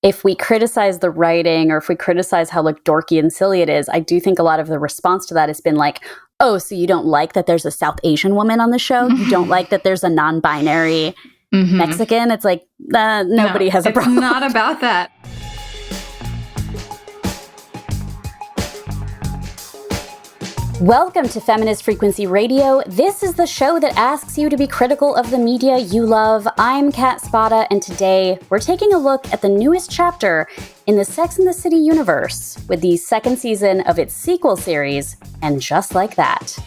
if we criticize the writing or if we criticize how like dorky and silly it is, I do think a lot of the response to that has been like, oh, so you don't like that there's a South Asian woman on the show? You don't like that there's a non-binary Mexican? It's like, nobody has a problem. It's not about that. Welcome to Feminist Frequency Radio. This is the show that asks you to be critical of the media you love. I'm Kat Spada, and today we're taking a look at the newest chapter in the Sex and the City universe with the second season of its sequel series, And Just Like That.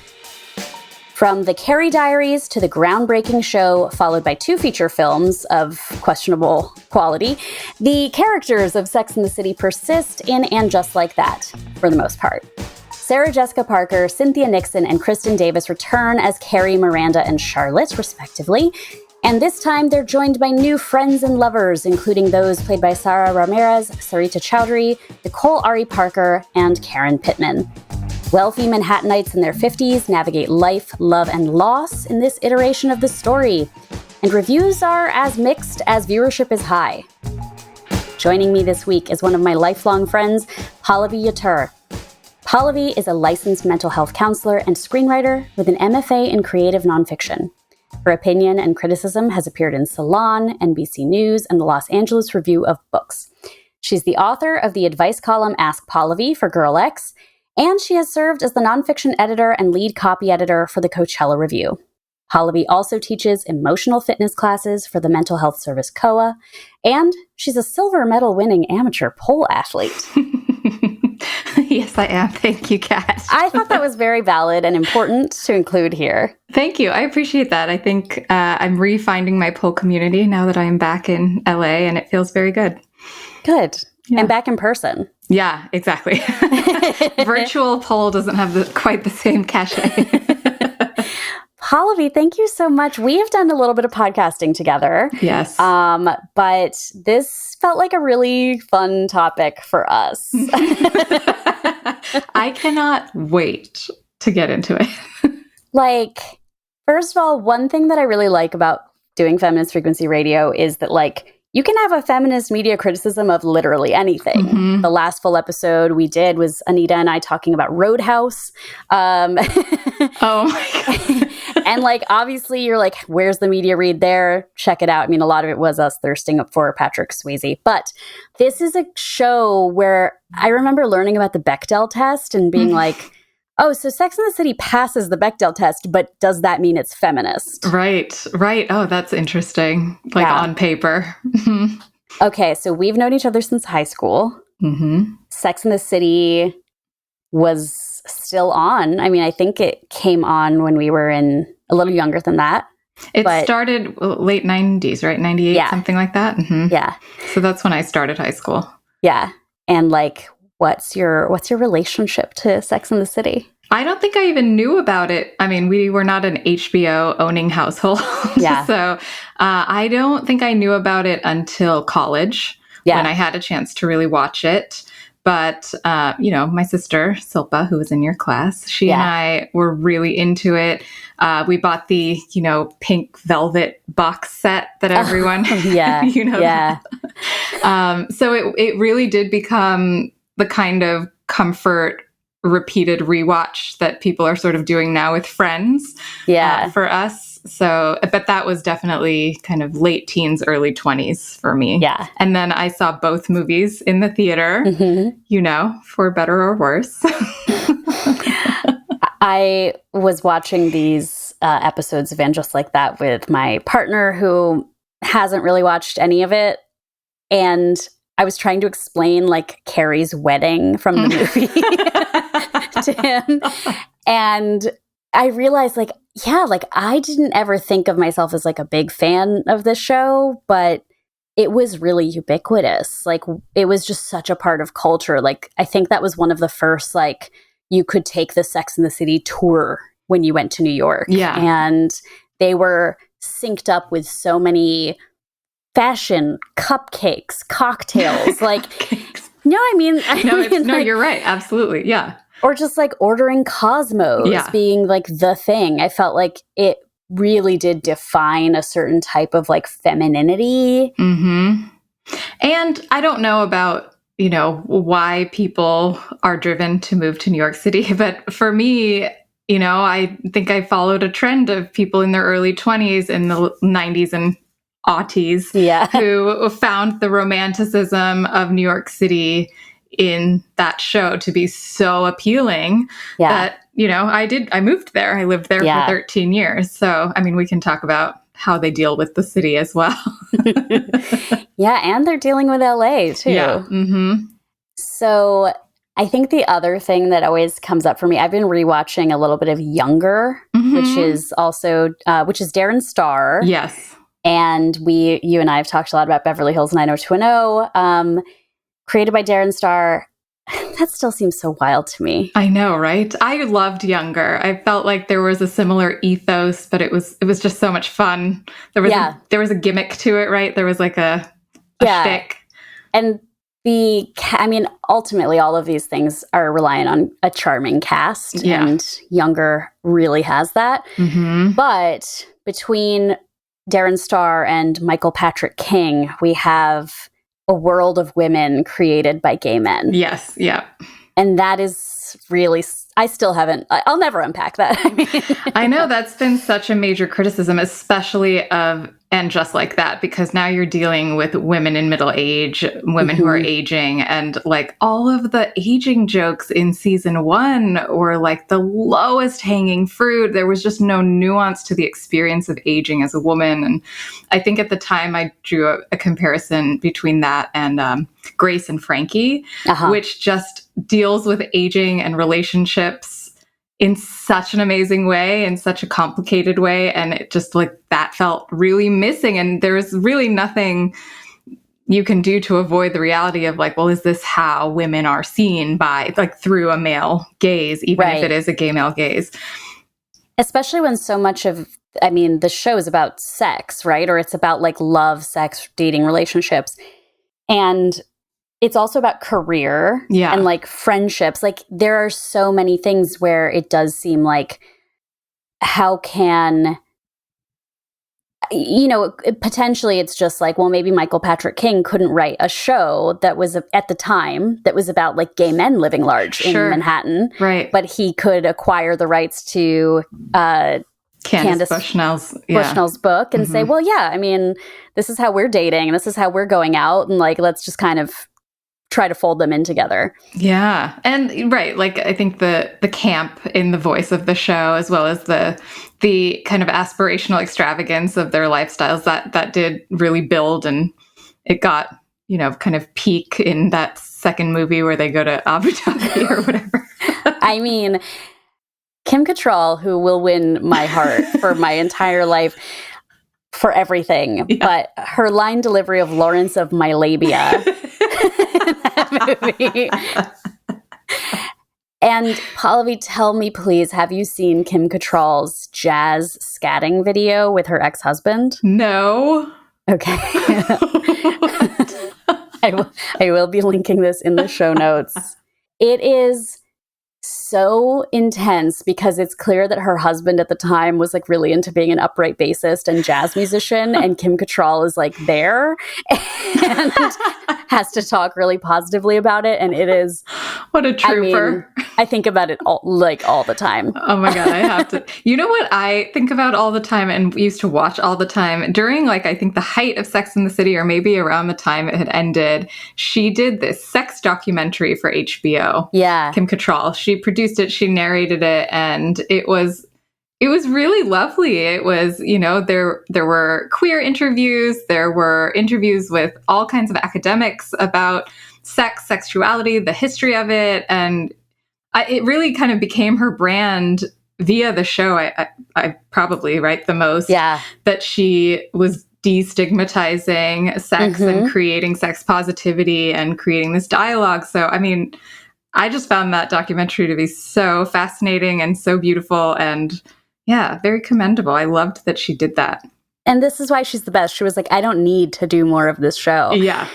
From the Carrie Diaries to the groundbreaking show, followed by 2 feature films of questionable quality, the characters of Sex and the City persist in And Just Like That, for the most part. Sarah Jessica Parker, Cynthia Nixon, and Kristen Davis return as Carrie, Miranda, and Charlotte, respectively. And this time, they're joined by new friends and lovers, including those played by Sara Ramirez, Sarita Chowdhury, Nicole Ari Parker, and Karen Pittman. Wealthy Manhattanites in their 50s navigate life, love, and loss in this iteration of the story. And reviews are as mixed as viewership is high. Joining me this week is one of my lifelong friends, PALLAVI YETUR. PALLAVI is a licensed mental health counselor and screenwriter with an MFA in creative nonfiction. Her opinion and criticism has appeared in Salon, NBC News, and the Los Angeles Review of Books. She's the author of the advice column Ask PALLAVI for Girl X, and she has served as the nonfiction editor and lead copy editor for the Coachella Review. PALLAVI also teaches emotional fitness classes for the mental health service COA, and she's a silver medal winning amateur pole athlete. Yes, I am. Thank you, Kat. I thought that was very valid and important to include here. Thank you. I appreciate that. I think I'm refinding my pole community now that I am back in LA, and it feels very good. Good. Yeah. And back in person. Yeah, exactly. Virtual pole doesn't have quite the same cachet. PALLAVI, thank you so much. We have done a little bit of podcasting together. Yes. But this felt like a really fun topic for us. I cannot wait to get into it. Like, first of all, one thing that I really like about doing Feminist Frequency Radio is that, like, you can have a feminist media criticism of literally anything. Mm-hmm. The last full episode we did was Anita and I talking about Roadhouse. Oh my God. And like, obviously you're like, where's the media read there? Check it out. I mean, a lot of it was us thirsting up for Patrick Swayze. But this is a show where I remember learning about the Bechdel test and being like, oh, so Sex and the City passes the Bechdel test, but does that mean it's feminist? Right. Oh, that's interesting. Like on paper. Okay, so we've known each other since high school. Mm-hmm. Sex and the City was still on. I mean, I think it came on when we were a little younger than that. It started late 90s, right? 98, something like that? Mm-hmm. Yeah. So that's when I started high school. Yeah. And like, what's your relationship to Sex and the City? I don't think I even knew about it. I mean, we were not an HBO owning household. Yeah. So I don't think I knew about it until college when I had a chance to really watch it. But, my sister, Silpa, who was in your class, she and I were really into it. We bought the, pink velvet box set that everyone, so it really did become the kind of comfort repeated rewatch that people are sort of doing now with Friends for us. So, but that was definitely kind of late teens, early 20s for me. Yeah. And then I saw both movies in the theater, for better or worse. I was watching these episodes of And Just Like That with my partner who hasn't really watched any of it. And I was trying to explain like Carrie's wedding from the movie to him. And I realized I didn't ever think of myself as like a big fan of this show, but it was really ubiquitous. Like it was just such a part of culture. Like I think that was one of the first, like you could take the Sex and the City tour when you went to New York. Yeah. And they were synced up with so many fashion, cupcakes, cocktails, like, no, I mean, you're right. Absolutely. Yeah. Or just like ordering Cosmos being like the thing. I felt like it really did define a certain type of like femininity. Mm-hmm. And I don't know about, why people are driven to move to New York City, but for me, I think I followed a trend of people in their early 20s in the 90s and aughties who found the romanticism of New York City in that show to be so appealing that, I moved there. I lived there for 13 years. So, I mean, we can talk about how they deal with the city as well. Yeah, and they're dealing with LA too. Yeah. Mm-hmm. So I think the other thing that always comes up for me, I've been rewatching a little bit of Younger, which is Darren Star. Yes. And you and I have talked a lot about Beverly Hills 90210, created by Darren Star. That still seems so wild to me. I know, right? I loved Younger. I felt like there was a similar ethos, but it was just so much fun. There was a gimmick to it, right? There was like a shtick. And ultimately all of these things are reliant on a charming cast, and Younger really has that. Mm-hmm. But between Darren Star and Michael Patrick King, we have a world of women created by gay men. Yes, yeah. And that is really, I'll never unpack that. I know that's been such a major criticism, especially of And Just Like That, because now you're dealing with women in middle age, women who are aging, and like all of the aging jokes in season 1 were like the lowest hanging fruit. There was just no nuance to the experience of aging as a woman. And I think at the time I drew a comparison between that and Grace and Frankie, which just deals with aging and relationships in such an amazing way, in such a complicated way. And it just like that felt really missing. And there's really nothing you can do to avoid the reality of like, well, is this how women are seen by like through a male gaze, even if it is a gay male gaze? Especially when so much of, the show is about sex, right? Or it's about like love, sex, dating, relationships. And it's also about career and like friendships. Like there are so many things where it does seem like how can, potentially it's just like, well, maybe Michael Patrick King couldn't write a show that was at the time that was about like gay men living large in Manhattan. Right. But he could acquire the rights to Candace Bushnell's book and say, well, this is how we're dating and this is how we're going out. And like, let's just kind of try to fold them in together. Yeah. And like I think the camp in the voice of the show, as well as the kind of aspirational extravagance of their lifestyles, that did really build, and it got, kind of peak in that second movie where they go to Abu Dhabi or whatever. Kim Cattrall, who will win my heart for my entire life, for everything, but her line delivery of Lawrence of My Labia in that movie. And Pallavi, tell me please, have you seen Kim Cattrall's jazz scatting video with her ex-husband? No. Okay. I will be linking this in the show notes. It is so intense because it's clear that her husband at the time was like really into being an upright bassist and jazz musician, and Kim Cattrall is like there and has to talk really positively about it, and it is what a trooper. I think about it all the time. Oh my God, I have to. You know what I think about all the time and used to watch all the time during like I think the height of Sex and the City, or maybe around the time it had ended. She did this sex documentary for HBO. Yeah, Kim Cattrall. She produced it, she narrated it, and it was really lovely. It was, there were queer interviews, there were interviews with all kinds of academics about sex, sexuality, the history of it, and it really kind of became her brand via the show. I probably write the most. Yeah, that she was destigmatizing sex and creating sex positivity and creating this dialogue. So, I just found that documentary to be so fascinating and so beautiful and, very commendable. I loved that she did that. And this is why she's the best. She was like, I don't need to do more of this show. Yeah.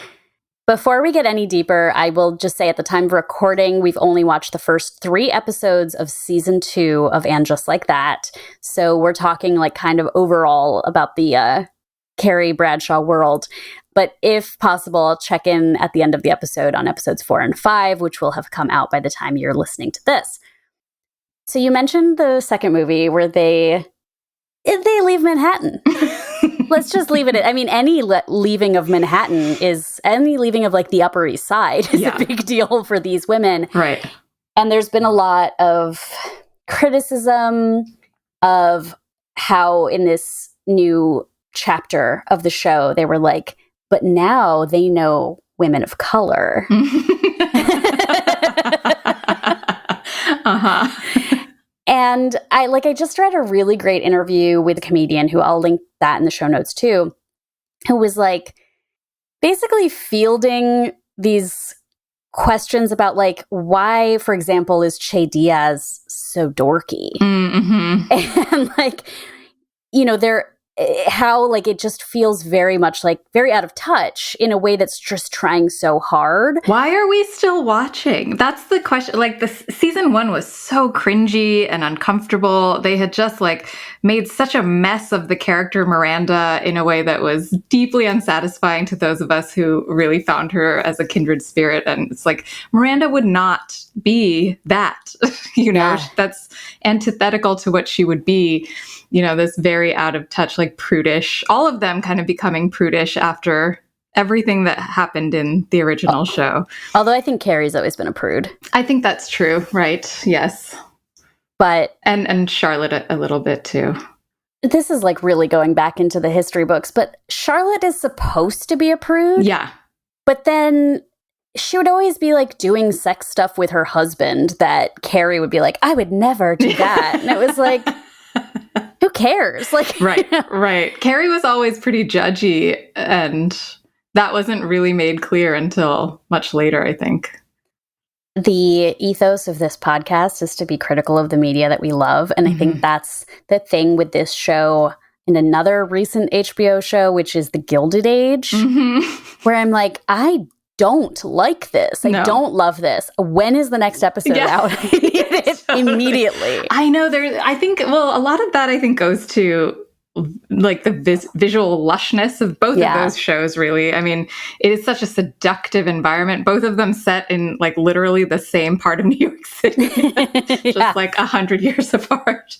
Before we get any deeper, I will just say at the time of recording, we've only watched the first 3 episodes of season 2 of And Just Like That. So we're talking like kind of overall about the Carrie Bradshaw world. But if possible, I'll check in at the end of the episode on episodes 4 and 5, which will have come out by the time you're listening to this. So you mentioned the second movie where they leave Manhattan. Let's just leave it at, I mean, any leaving of Manhattan is, any leaving of like the Upper East Side is a big deal for these women. Right. And there's been a lot of criticism of how in this new chapter of the show, they were like, but now they know women of color. And I just read a really great interview with a comedian who I'll link that in the show notes too, who was like basically fielding these questions about like why, for example, is Che Diaz so dorky? Mm-hmm. And like, you know, how like it just feels very much like very out of touch in a way that's just trying so hard. Why are we still watching? That's the question. Like season 1 was so cringy and uncomfortable. They had just like made such a mess of the character Miranda in a way that was deeply unsatisfying to those of us who really found her as a kindred spirit. And it's like Miranda would not be that, you know, that's antithetical to what she would be. You know, this very out of touch, like prudish, all of them kind of becoming prudish after everything that happened in the original show. Although I think Carrie's always been a prude. I think that's true, right? Yes. But and Charlotte a little bit too. This is like really going back into the history books, but Charlotte is supposed to be a prude. Yeah. But then she would always be like doing sex stuff with her husband that Carrie would be like, I would never do that. And it was like, who cares? Like, right, right. Carrie was always pretty judgy, and that wasn't really made clear until much later, I think. The ethos of this podcast is to be critical of the media that we love. And I think that's the thing with this show and another recent HBO show, which is The Gilded Age, where I'm like, I don't like this. I don't love this. When is the next episode out? I need it immediately. I know I think, well, a lot of that I think goes to like the visual lushness of both of those shows, really. I mean, it is such a seductive environment. Both of them set in like literally the same part of New York City, just like 100 years apart.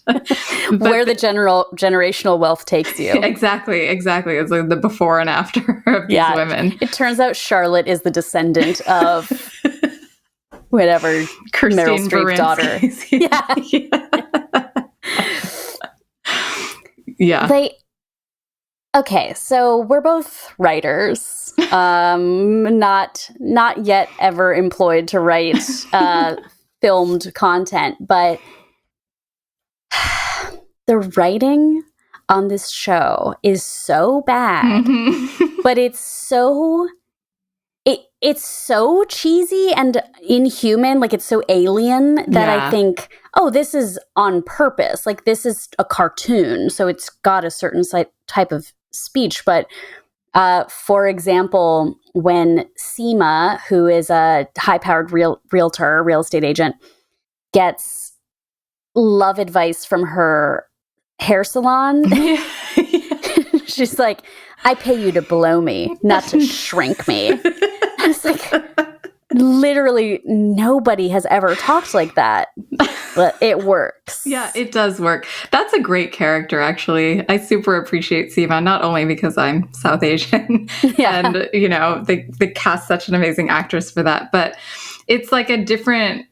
Where the generational wealth takes you. Exactly. It's like the before and after of these women. It turns out Charlotte is the descendant of whatever Meryl Streep's daughter. Yeah. Okay, so we're both writers, not yet ever employed to write filmed content, but the writing on this show is so bad, but it's so cheesy and inhuman, like it's so alien that I think, oh, this is on purpose. Like this is a cartoon, so it's got a certain type of speech. But for example, when Seema, who is a high-powered real estate agent, gets love advice from her hair salon, she's like, I pay you to blow me, not to shrink me. I was like, literally nobody has ever talked like that, but it works. Yeah, it does work. That's a great character, actually. I super appreciate Seema, not only because I'm South Asian and, you know, they cast such an amazing actress for that, but it's like a different...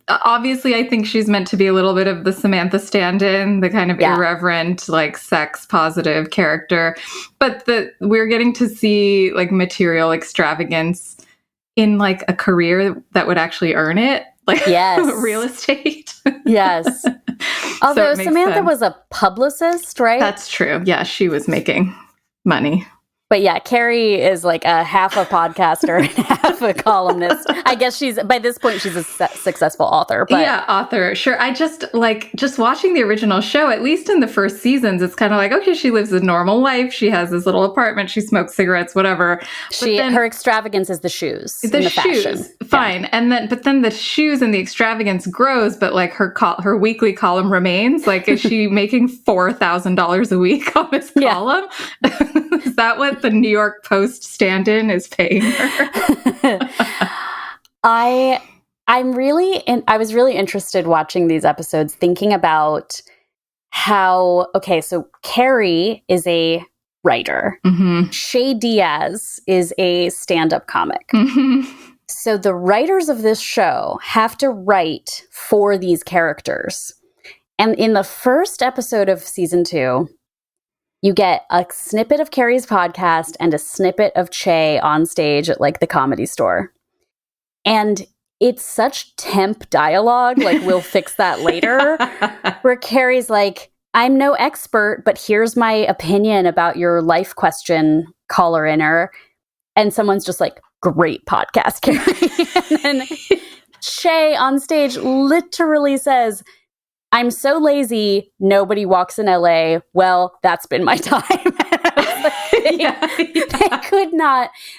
Obviously, I think she's meant to be a little bit of the Samantha stand-in, the kind of irreverent, like sex-positive character. But we're getting to see like material extravagance in like a career that would actually earn it, like real estate. Yes. Although Samantha was a publicist, right? That's true. Yeah, she was making money. But yeah, Carrie is like a half a podcaster and half a columnist. I guess by this point, she's a successful author. But yeah, author. Sure. I just watching the original show, at least in the first seasons, it's kind of like, okay, she lives a normal life. She has this little apartment. She smokes cigarettes, whatever. Her extravagance is the shoes. The shoes. Fashion. Fine. Yeah. But then the shoes and the extravagance grows, but like her weekly column remains. Like, is she making $4,000 a week on this column? Is that what the New York Post stand-in is paying her? I was really interested watching these episodes, thinking about how, okay, so Carrie is a writer. Mm-hmm. Shay Diaz is a stand-up comic. Mm-hmm. So the writers of this show have to write for these characters. And in the first episode of season 2, you get a snippet of Carrie's podcast and a snippet of Che on stage at like the Comedy Store. And it's such temp dialogue, like we'll fix that later, where Carrie's like, I'm no expert, but here's my opinion about your life question, caller inner. And someone's just like, great podcast, Carrie. And then Che on stage literally says, I'm so lazy, nobody walks in LA. Well, that's been my time.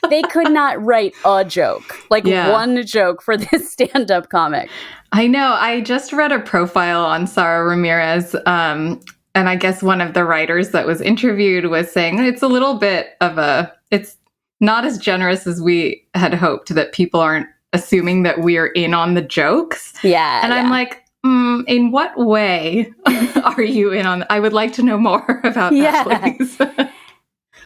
They could not write a joke, like one joke for this stand-up comic. I know. I just read a profile on Sara Ramirez, and I guess one of the writers that was interviewed was saying it's a little bit of it's not as generous as we had hoped, that people aren't assuming that we're in on the jokes. Yeah. And I'm like, in what way are you in on? I would like to know more about that, please.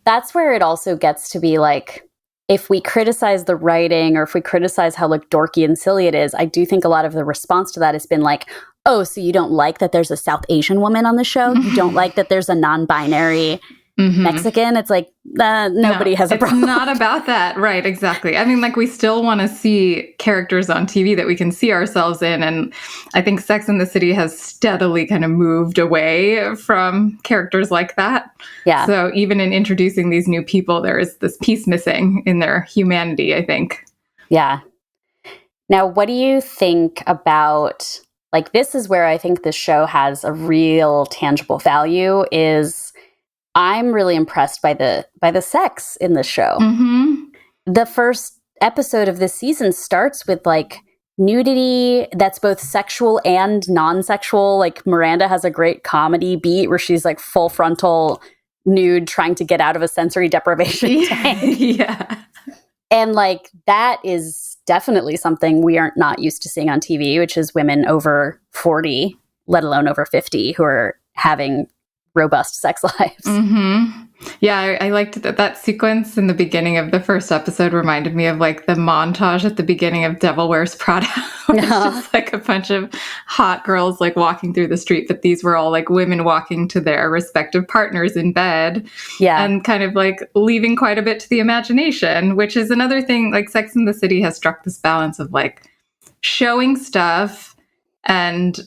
That's where it also gets to be like, if we criticize the writing or if we criticize how like dorky and silly it is, I do think a lot of the response to that has been like, oh, so you don't like that there's a South Asian woman on the show? You don't like that there's a non-binary Mexican? It's like, nobody has a problem. It's not about that. Right, exactly. I mean, like, we still want to see characters on TV that we can see ourselves in. And I think Sex and the City has steadily kind of moved away from characters like that. Yeah. So even in introducing these new people, there is this piece missing in their humanity, I think. Yeah. Now, what do you think about, like, this is where I think this show has a real tangible value, is I'm really impressed by the sex in the show. Mm-hmm. The first episode of this season starts with like nudity that's both sexual and non-sexual. Like Miranda has a great comedy beat where she's like full frontal nude trying to get out of a sensory deprivation tank. Yeah. And like that is definitely something we aren't not used to seeing on TV, which is women over 40, let alone over 50, who are having robust sex lives. Mm-hmm. Yeah, I liked that sequence in the beginning of the first episode reminded me of like the montage at the beginning of Devil Wears Prada. It's just like a bunch of hot girls like walking through the street, but these were all like women walking to their respective partners in bed. Yeah. And kind of like leaving quite a bit to the imagination, which is another thing. Like Sex and the City has struck this balance of like showing stuff and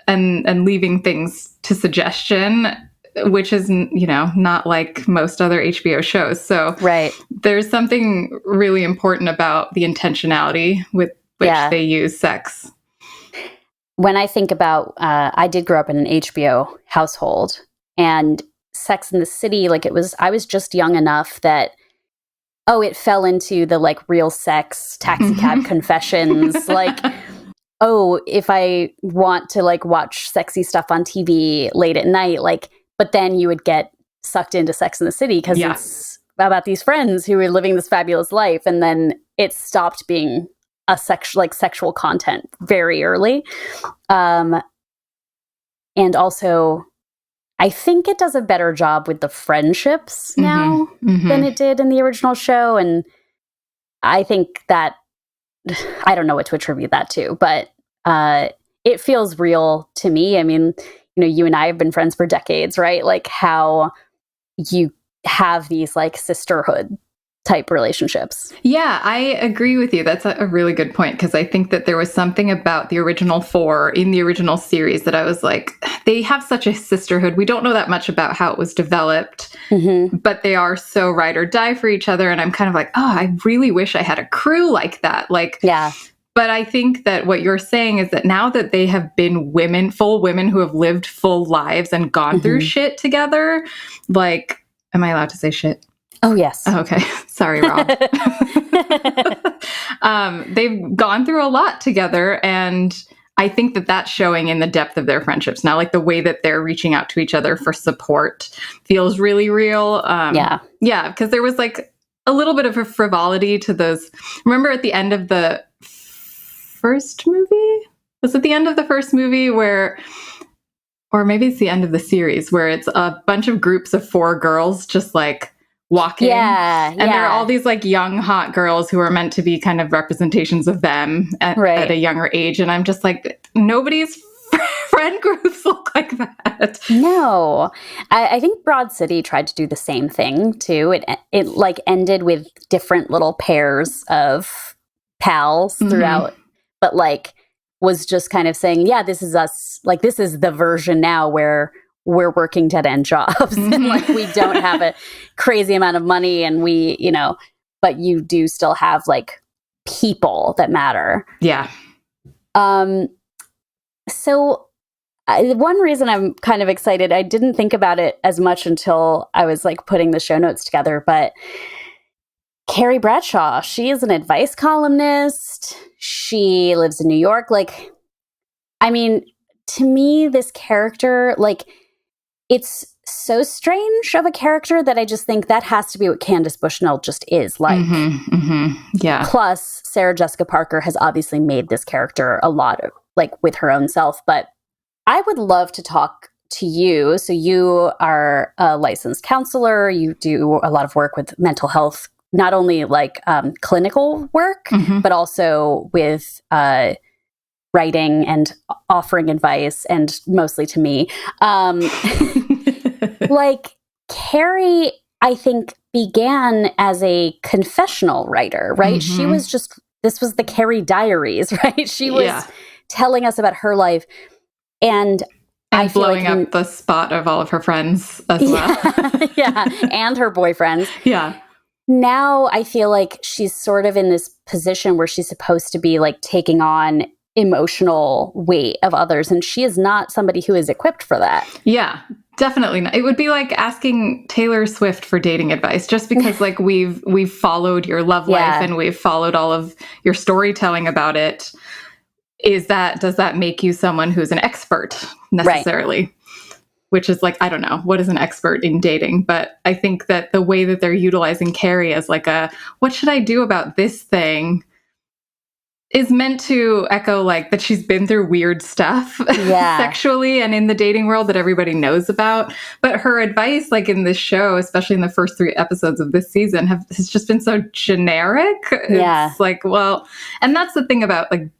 leaving things to suggestion, which is, you know, not like most other HBO shows. So right. There's something really important about the intentionality with which they use sex. When I think about, I did grow up in an HBO household, and Sex and the City, like I was just young enough that, it fell into the like real sex taxi cab confessions, like, if I want to like watch sexy stuff on TV late at night, like, but then you would get sucked into Sex and the City because it's about these friends who were living this fabulous life. And then it stopped being a sexual content very early. And also I think it does a better job with the friendships now than it did in the original show. And I think that, I don't know what to attribute that to, but it feels real to me. I mean, you know, you and I have been friends for decades, right? Like how you have these like sisterhood type relationships. Yeah, I agree with you. That's a really good point, because I think that there was something about the original 4 in the original series that I was like, they have such a sisterhood. We don't know that much about how it was developed, but they are so ride or die for each other. And I'm kind of like, I really wish I had a crew like that. Like, yeah. But I think that what you're saying is that now that they have been full women who have lived full lives and gone through shit together, like, am I allowed to say shit? Oh, yes. Oh, okay. Sorry, Rob. They've gone through a lot together. And I think that that's showing in the depth of their friendships now, like the way that they're reaching out to each other for support feels really real. Yeah, because there was like a little bit of a frivolity to those. Remember at the end of the first movie? Was it the end of the first movie where, or maybe it's the end of the series, where it's a bunch of groups of 4 girls just like walking. Yeah. And there are all these like young, hot girls who are meant to be kind of representations of them at a younger age. And I'm just like, nobody's friend groups look like that. No. I think Broad City tried to do the same thing too. It like ended with different little pairs of pals throughout, but like was just kind of saying, yeah, this is us. Like, this is the version now where we're working dead-end jobs and like we don't have a crazy amount of money and we, you know, but you do still have like people that matter. Yeah. So one reason I'm kind of excited, I didn't think about it as much until I was like putting the show notes together, but Carrie Bradshaw, she is an advice columnist. She lives in New York. Like, I mean, to me, this character, like, it's so strange of a character that I just think that has to be what Candace Bushnell just is like. Yeah. Plus, Sarah Jessica Parker has obviously made this character a lot of, like, with her own self. But I would love to talk to you. So you are a licensed counselor. You do a lot of work with mental health, not only like clinical work, but also with writing and offering advice, and mostly to me. Like, Carrie, I think, began as a confessional writer, right? She was just, this was the Carrie Diaries, right? She was telling us about her life. And I feel blowing like up the spot of all of her friends as well. And her boyfriends. Yeah. Now I feel like she's sort of in this position where she's supposed to be like taking on emotional weight of others, and she is not somebody who is equipped for that. Yeah, definitely not. It would be like asking Taylor Swift for dating advice, just because like we've followed your love life and we've followed all of your storytelling about it. Does that make you someone who's an expert necessarily? Right. Which is like, I don't know, what is an expert in dating? But I think that the way that they're utilizing Carrie as like what should I do about this thing, is meant to echo like that she's been through weird stuff sexually and in the dating world that everybody knows about. But her advice, like in this show, especially in the first 3 episodes of this season, has just been so generic. It's like, well, and that's the thing about like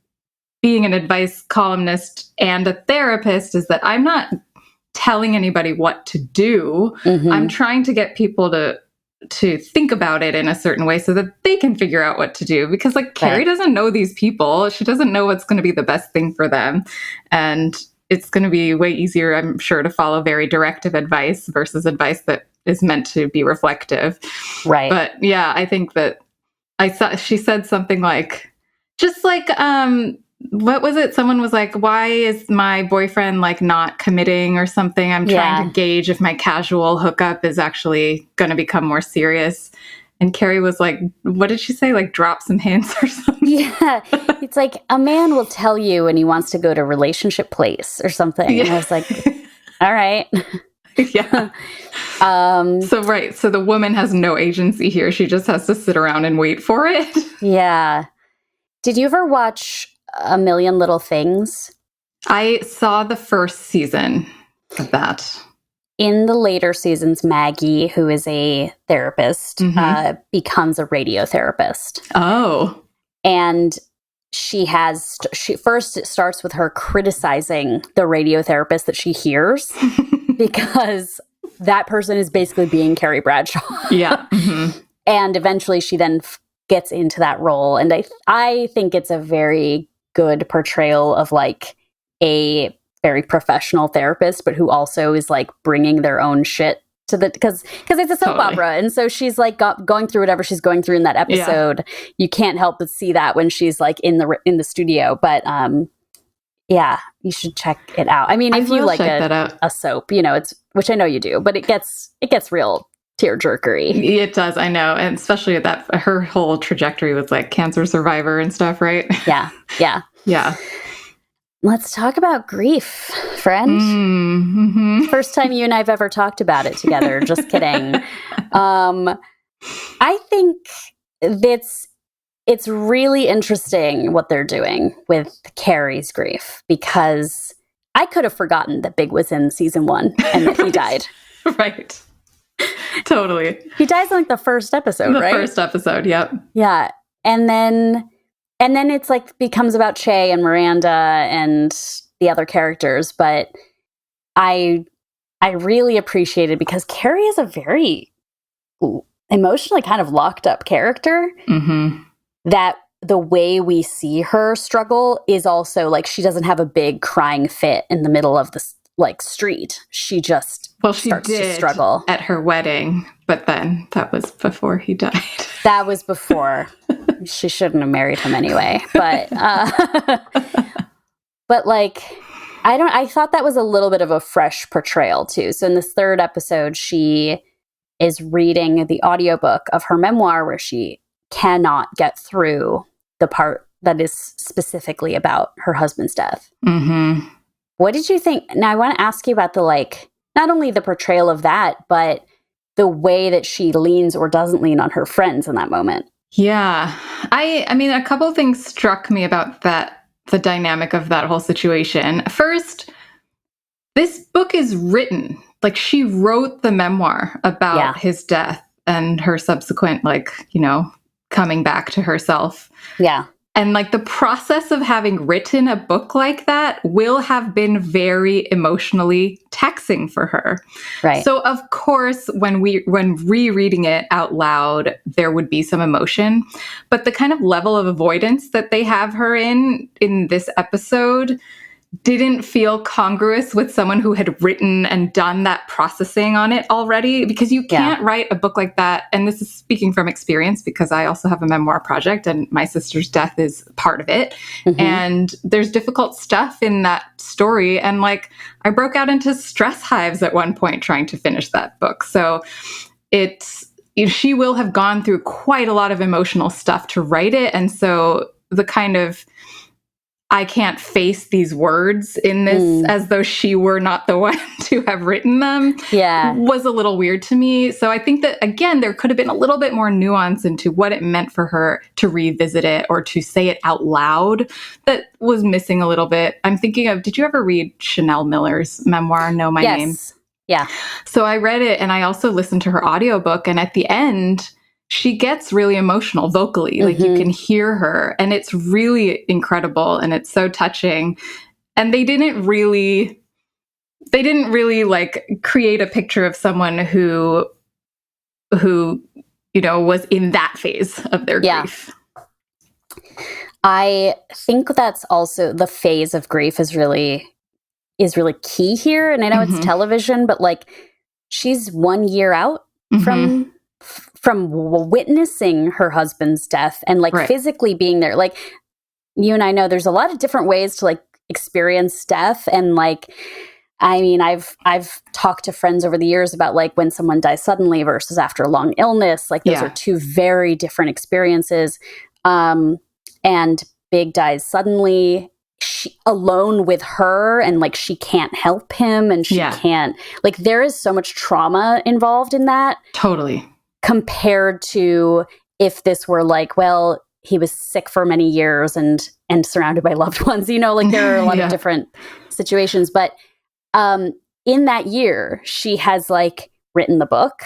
being an advice columnist and a therapist, is that I'm not telling anybody what to do. I'm trying to get people to think about it in a certain way so that they can figure out what to do. Because like Carrie doesn't know these people. She doesn't know what's going to be the best thing for them. And it's going to be way easier, I'm sure, to follow very directive advice versus advice that is meant to be reflective. Right. But yeah, I think that she said something like, just like, what was it? Someone was like, why is my boyfriend like not committing or something? I'm trying to gauge if my casual hookup is actually going to become more serious. And Carrie was like, what did she say? Like, drop some hints or something? Yeah. It's like, a man will tell you when he wants to go to Relationship Place or something. Yeah. And I was like, all right. Yeah. So the woman has no agency here. She just has to sit around and wait for it. Yeah. Did you ever watch A Million Little Things? I saw the first season of that. In the later seasons, Maggie, who is a therapist, becomes a radiotherapist. Oh. And first it starts with her criticizing the radiotherapist that she hears because that person is basically being Carrie Bradshaw. Yeah. And eventually she then gets into that role. And I think it's a very good portrayal of like a very professional therapist, but who also is like bringing their own shit to because it's a soap opera. And so she's like going through whatever she's going through in that episode. Yeah. You can't help but see that when she's like in the studio. But yeah, you should check it out. I mean, if you like a soap, you know, it's, which I know you do, but it gets real tearjerkery. It does, I know. And especially that her whole trajectory was like cancer survivor and stuff, right? Yeah. Yeah. let's talk about grief, friend. Mm-hmm. First time you and I've ever talked about it together. Just kidding. I think it's really interesting what they're doing with Carrie's grief, because I could have forgotten that Big was in season 1 and that he died. Right. Totally. He dies in like the first episode, right? The first episode, yep. Yeah. And then it's like becomes about Che and Miranda and the other characters, but I really appreciate it because Carrie is a very emotionally kind of locked up character. Mm-hmm. That the way we see her struggle is also like she doesn't have a big crying fit in the middle of the like street. She just starts to struggle at her wedding, but then that was before he died. That was before. She shouldn't have married him anyway. But but like I thought that was a little bit of a fresh portrayal too. So in this third episode, she is reading the audiobook of her memoir where she cannot get through the part that is specifically about her husband's death. Mm-hmm. What did you think? Now I want to ask you about the like, not only the portrayal of that, but the way that she leans or doesn't lean on her friends in that moment. Yeah. I mean, a couple of things struck me about that, the dynamic of that whole situation. First, this book is written, like she wrote the memoir about his death and her subsequent, like, you know, coming back to herself. Yeah. And like the process of having written a book like that will have been very emotionally taxing for her. Right. So of course, when rereading it out loud, there would be some emotion, but the kind of level of avoidance that they have her in this episode didn't feel congruous with someone who had written and done that processing on it already, because you can't write a book like that. And this is speaking from experience because I also have a memoir project and my sister's death is part of it. Mm-hmm. And there's difficult stuff in that story. And like, I broke out into stress hives at one point trying to finish that book. So she will have gone through quite a lot of emotional stuff to write it. And so the kind of, I can't face these words in this as though she were not the one to have written them was a little weird to me. So I think that, again, there could have been a little bit more nuance into what it meant for her to revisit it or to say it out loud that was missing a little bit. I'm thinking of, did you ever read Chanel Miller's memoir, Know My Name? Yeah. So I read it and I also listened to her audiobook, and at the end, she gets really emotional vocally, like you can hear her, and it's really incredible and it's so touching. And they didn't really like create a picture of someone who, you know, was in that phase of their grief. I think that's also the phase of grief is really key here. And I know it's television, but like she's 1 year out from witnessing her husband's death and like physically being there. Like you and I know there's a lot of different ways to like experience death. And like, I mean, I've talked to friends over the years about like when someone dies suddenly versus after a long illness, like those are two very different experiences. And Big dies suddenly, alone with her, and like she can't help him and she can't, like there is so much trauma involved in that. Totally. Compared to if this were like, well, he was sick for many years and surrounded by loved ones, you know, like there are a lot of different situations. But in that year, she has like written the book.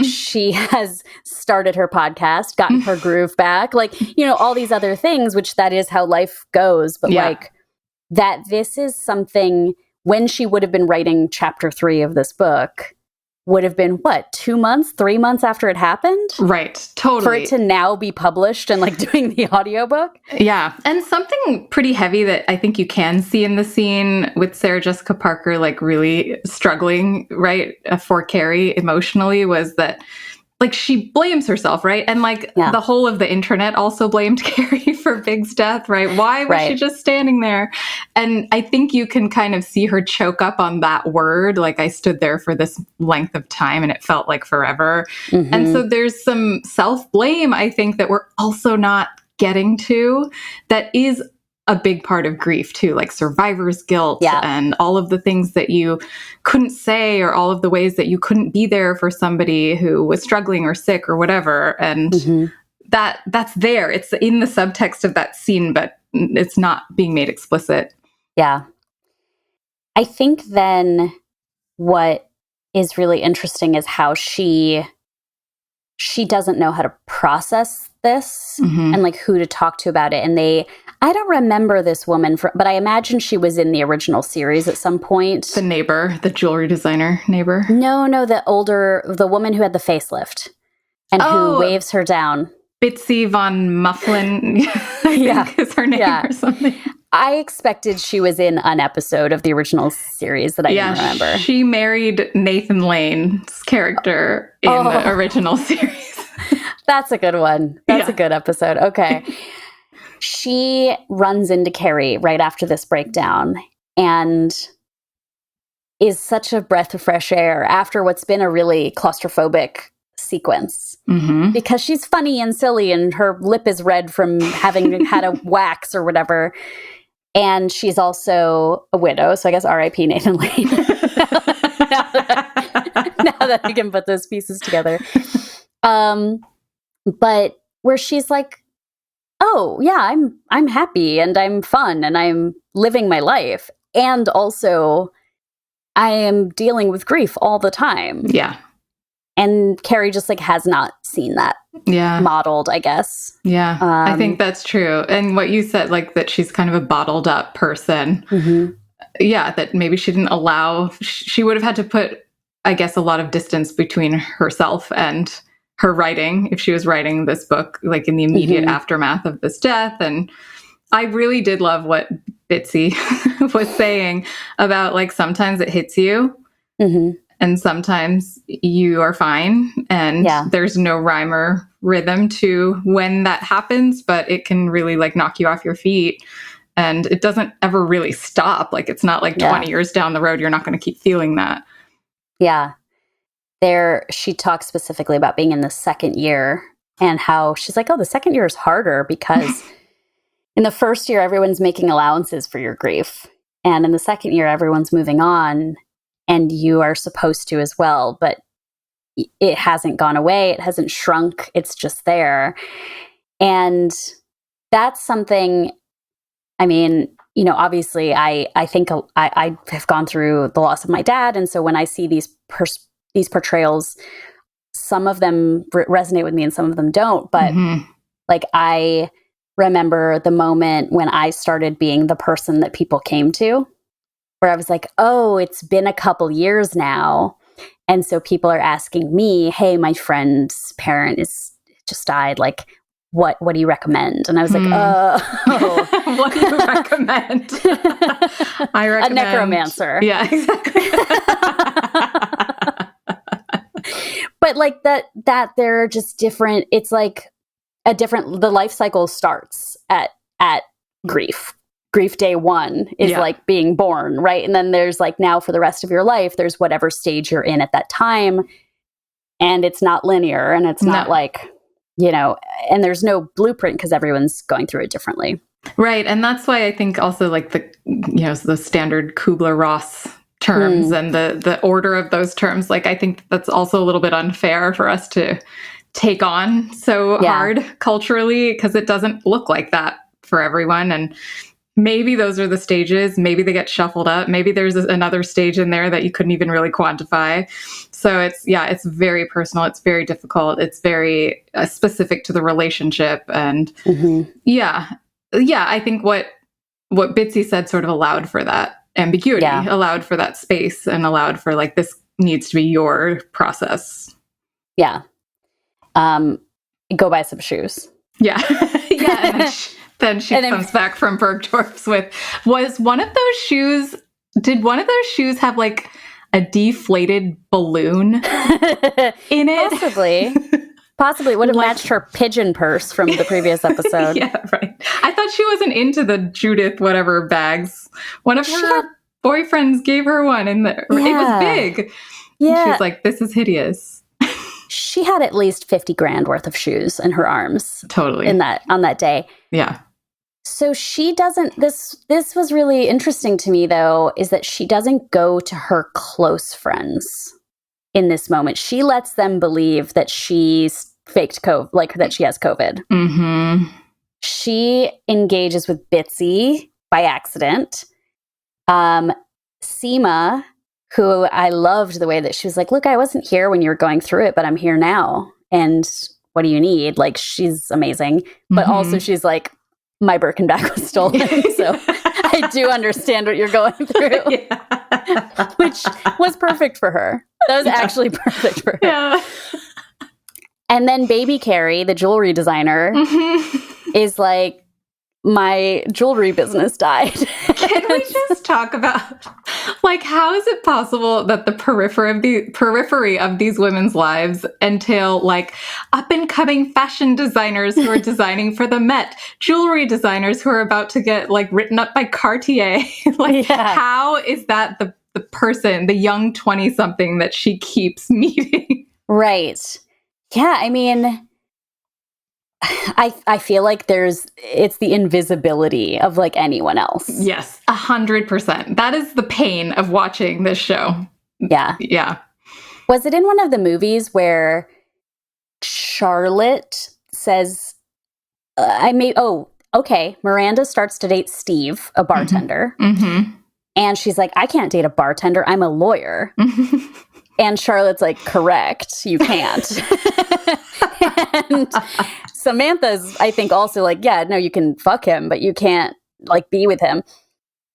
She has started her podcast, gotten her groove back, like, you know, all these other things, which that is how life goes. But like that, this is something when she would have been writing chapter 3 of this book, would have been what, 2 months, 3 months after it happened? Right. Totally. For it to now be published and like doing the audiobook. Yeah. And something pretty heavy that I think you can see in the scene with Sarah Jessica Parker, like really struggling, right, for Carrie emotionally, was that like she blames herself, right? And like the whole of the internet also blamed Carrie for Big's death, right? Why was she just standing there? And I think you can kind of see her choke up on that word. Like, I stood there for this length of time and it felt like forever. And so there's some self-blame, I think, that we're also not getting to, that is a big part of grief too, like survivor's guilt Yeah. and all of the things that you couldn't say, or all of the ways that you couldn't be there for somebody who was struggling or sick or whatever. And that's there. It's in the subtext of that scene, but it's not being made explicit. Yeah. I think then what is really interesting is how she doesn't know how to process this and like who to talk to about it. And I don't remember this woman, but I imagine she was in the original series at some point. The neighbor, the jewelry designer neighbor. No, the woman who had the facelift and who waves her down. Bitsy von Mufflin, I think is her name or something. I expected she was in an episode of the original series that I didn't remember. She married Nathan Lane's character in the original series. That's a good one. That's a good episode. Okay. She runs into Carrie right after this breakdown and is such a breath of fresh air after what's been a really claustrophobic sequence because she's funny and silly and her lip is red from having had a wax or whatever. And she's also a widow. So I guess R.I.P. Nathan Lane. now that we can put those pieces together. But where she's like, oh yeah, I'm happy and I'm fun and I'm living my life. And also I am dealing with grief all the time. Yeah. And Carrie just like has not seen that modeled, I guess. Yeah, I think that's true. And what you said, like that she's kind of a bottled up person. Yeah, that maybe she didn't allow, she would have had to put, I guess, a lot of distance between herself and her writing if she was writing this book, like in the immediate aftermath of this death. And I really did love what Bitsy was saying about like sometimes it hits you. And sometimes you are fine and there's no rhyme or rhythm to when that happens, but it can really like knock you off your feet and it doesn't ever really stop. Like it's not like 20 years down the road, you're not going to keep feeling that. Yeah. She talks specifically about being in the second year and how she's like, oh, the second year is harder because in the first year, everyone's making allowances for your grief. And in the second year, everyone's moving on. And you are supposed to as well, but it hasn't gone away. It hasn't shrunk. It's just there. And that's something, I mean, you know, obviously I think I have gone through the loss of my dad. And so when I see these portrayals, some of them resonate with me and some of them don't. But like, I remember the moment when I started being the person that people came to, where I was like, oh, it's been a couple years now. And so people are asking me, hey, my friend's parent just died. Like, what do you recommend? And I was like, oh. What do you recommend? I recommend... A necromancer. Yeah, exactly. But like that they're just different. It's like the life cycle starts at grief. Grief day one is like being born, right? And then there's like now for the rest of your life, there's whatever stage you're in at that time. And it's not linear and it's not like, you know, and there's no blueprint because everyone's going through it differently. Right. And that's why I think also like the standard Kubler-Ross terms and the order of those terms, like I think that's also a little bit unfair for us to take on so hard culturally because it doesn't look like that for everyone. And maybe those are the stages. Maybe they get shuffled up. Maybe there's another stage in there that you couldn't even really quantify. So it's very personal. It's very difficult. It's very specific to the relationship. And I think what Bitsy said sort of allowed for that ambiguity, allowed for that space, and allowed for like, this needs to be your process. Yeah. Go buy some shoes. Yeah. And then she comes back from Bergdorf's with, did one of those shoes have like a deflated balloon in it? Possibly. It would have matched her pigeon purse from the previous episode. Yeah, right. I thought she wasn't into the Judith whatever bags. One of her boyfriends gave her one and it was big. Yeah. She was like, this is hideous. She had at least $50,000 worth of shoes in her arms. Totally. On that day. Yeah. So she doesn't, this was really interesting to me though, is that she doesn't go to her close friends in this moment. She lets them believe that she's faked COVID, like that she has COVID. Mm-hmm. She engages with Bitsy by accident. Seema, who I loved the way that she was like, look, I wasn't here when you were going through it, but I'm here now. And what do you need? Like, she's amazing. But also she's like, my Birkenback was stolen. So I do understand what you're going through. Yeah. Which was perfect for her. That was actually perfect for her. Yeah. And then Baby Carrie, the jewelry designer, is like, my jewelry business died. Can we just talk about, like, how is it possible that the periphery of these women's lives entail, like, up-and-coming fashion designers who are designing for the Met, jewelry designers who are about to get, like, written up by Cartier? How is that the person, the young 20-something that she keeps meeting? Right. Yeah, I mean, I feel like it's the invisibility of like anyone else. Yes, 100%. That is the pain of watching this show. Yeah. Yeah. Was it in one of the movies where Charlotte says, Miranda starts to date Steve, a bartender. Mm-hmm. And she's like, I can't date a bartender. I'm a lawyer. And Charlotte's like, correct, you can't. And Samantha's, I think, also like, yeah, no, you can fuck him, but you can't like be with him.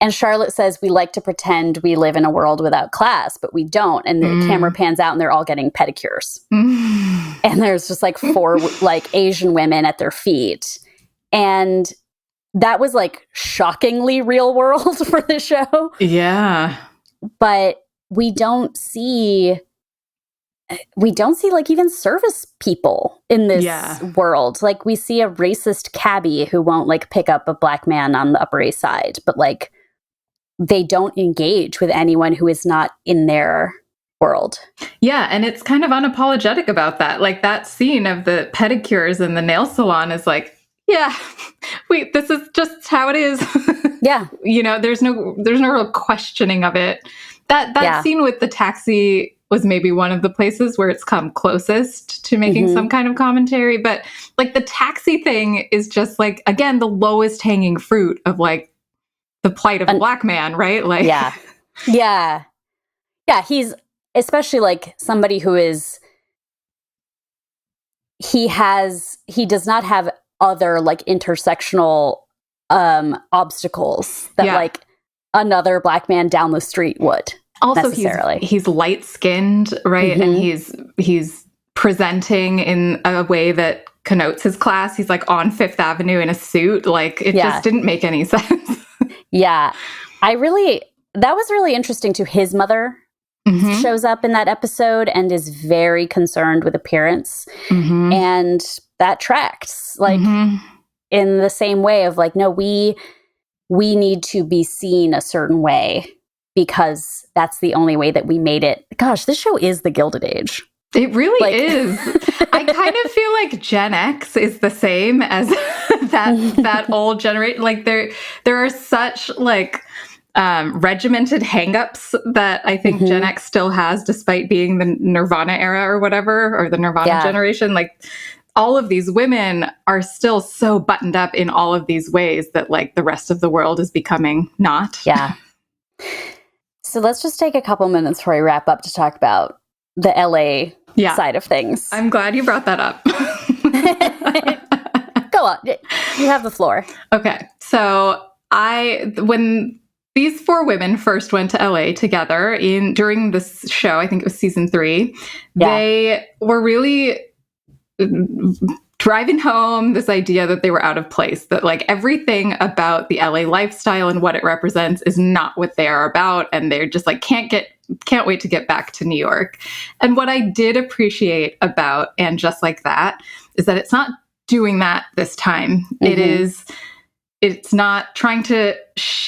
And Charlotte says, we like to pretend we live in a world without class, but we don't. And the camera pans out and they're all getting pedicures. And there's just like 4 like Asian women at their feet. And that was like shockingly real world for the show. Yeah. But we don't see like even service people in this world. Like we see a racist cabbie who won't like pick up a black man on the Upper East Side, but like they don't engage with anyone who is not in their world. Yeah, and it's kind of unapologetic about that. Like that scene of the pedicures in the nail salon is like, yeah, this is just how it is. Yeah. You know, there's no real questioning of it. That scene with the taxi was maybe one of the places where it's come closest to making some kind of commentary. But like the taxi thing is just like, again, the lowest hanging fruit of like the plight of a black man, right? Like, yeah. He's especially like somebody who is, he does not have other like intersectional obstacles that like another black man down the street would. Also, he's light-skinned, right? And he's presenting in a way that connotes his class. He's like on Fifth Avenue in a suit. Like it just didn't make any sense. Yeah. That was really interesting too. His mother shows up in that episode and is very concerned with appearance. And that tracks like in the same way of like, no, we need to be seen a certain way because that's the only way that we made it. Gosh, this show is the Gilded Age. It really is. I kind of feel like Gen X is the same as that old generation. Like there are such like regimented hangups that I think Gen X still has, despite being the Nirvana era or whatever, or the Nirvana generation. Like all of these women are still so buttoned up in all of these ways that like the rest of the world is becoming not. Yeah. So let's just take a couple minutes before we wrap up to talk about the LA side of things. I'm glad you brought that up. Go on. You have the floor. Okay. So when these 4 women first went to LA together during this show, I think it was season 3, they were really driving home this idea that they were out of place, that like everything about the LA lifestyle and what it represents is not what they are about. And they're just like, can't wait to get back to New York. And what I did appreciate about And Just Like That is that it's not doing that this time. It's not trying to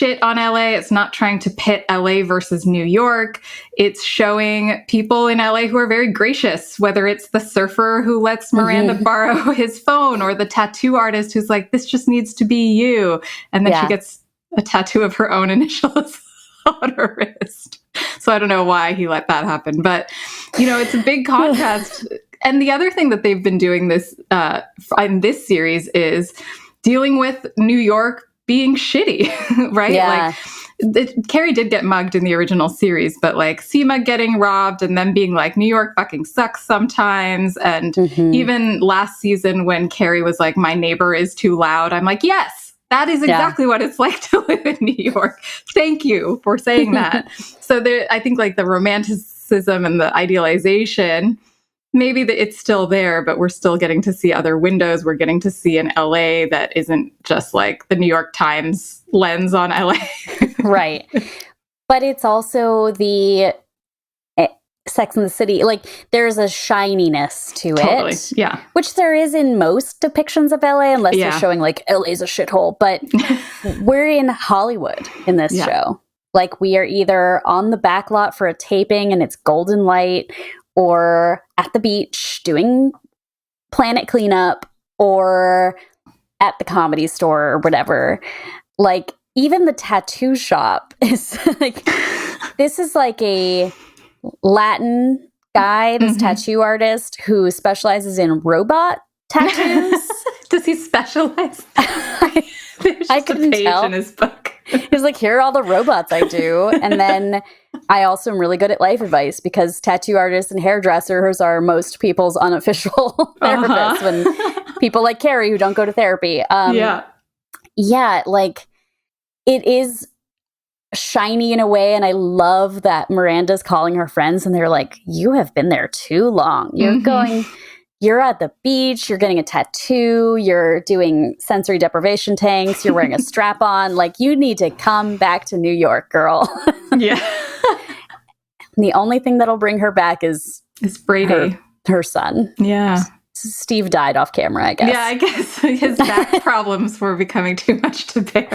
shit on LA. It's not trying to pit LA versus New York. It's showing people in LA who are very gracious, whether it's the surfer who lets Miranda borrow his phone or the tattoo artist who's like, this just needs to be you. And then she gets a tattoo of her own initials on her wrist. So I don't know why he let that happen. But, you know, it's a big contrast. And the other thing that they've been doing this in this series is dealing with New York being shitty, right? Yeah. Like, Carrie did get mugged in the original series, but like Seema getting robbed and then being like, New York fucking sucks sometimes. And even last season when Carrie was like, my neighbor is too loud, I'm like, yes, that is exactly what it's like to live in New York. Thank you for saying that. So there, I think like the romanticism and the idealization, maybe it's still there, but we're still getting to see other windows. We're getting to see an LA that isn't just like the New York Times lens on LA. Right. But it's also the Sex and the City. Like, there's a shininess to it. Yeah. Which there is in most depictions of LA, unless they're showing like LA's a shithole. But we're in Hollywood in this show. Like, we are either on the back lot for a taping and it's golden light, or at the beach doing planet cleanup, or at the Comedy Store or whatever. Like, even the tattoo shop is like, this is like a Latin guy, this tattoo artist who specializes in robot tattoos. Does he specialize? There's I just couldn't a page tell. in his book. He's like, here are all the robots I do. And then I also am really good at life advice, because tattoo artists and hairdressers are most people's unofficial therapists when people like Carrie who don't go to therapy. Yeah, like, it is shiny in a way, and I love that Miranda's calling her friends and they're like, you have been there too long. You're at the beach, you're getting a tattoo, you're doing sensory deprivation tanks, you're wearing a strap on. Like, you need to come back to New York, girl. Yeah. The only thing that'll bring her back is Brady, her son. Yeah. Steve died off camera, I guess. Yeah, I guess his back problems were becoming too much to bear.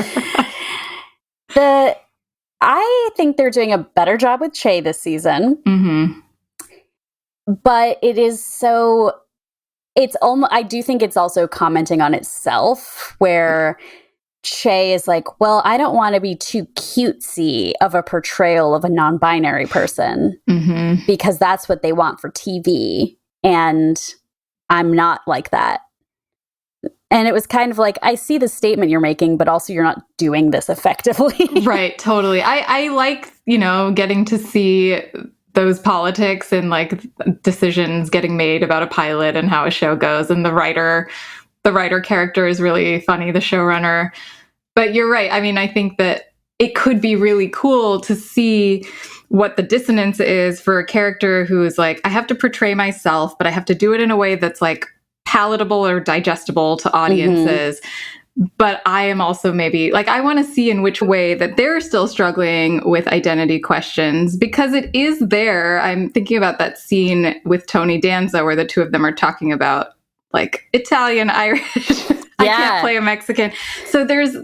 I think they're doing a better job with Che this season. But it is so... It's almost, I do think it's also commenting on itself, where Che is like, well, I don't want to be too cutesy of a portrayal of a non-binary person, because that's what they want for TV. And I'm not like that. And it was kind of like, I see the statement you're making, but also you're not doing this effectively. Right, totally. I like, getting to see those politics and like decisions getting made about a pilot and how a show goes. And the writer character is really funny, the showrunner. But you're right. I mean, I think that it could be really cool to see what the dissonance is for a character who is like, I have to portray myself, but I have to do it in a way that's like palatable or digestible to audiences. But I am also maybe like, I want to see in which way that they're still struggling with identity questions, because it is there. I'm thinking about that scene with Tony Danza where the two of them are talking about like Italian, Irish. I can't play a Mexican. So there's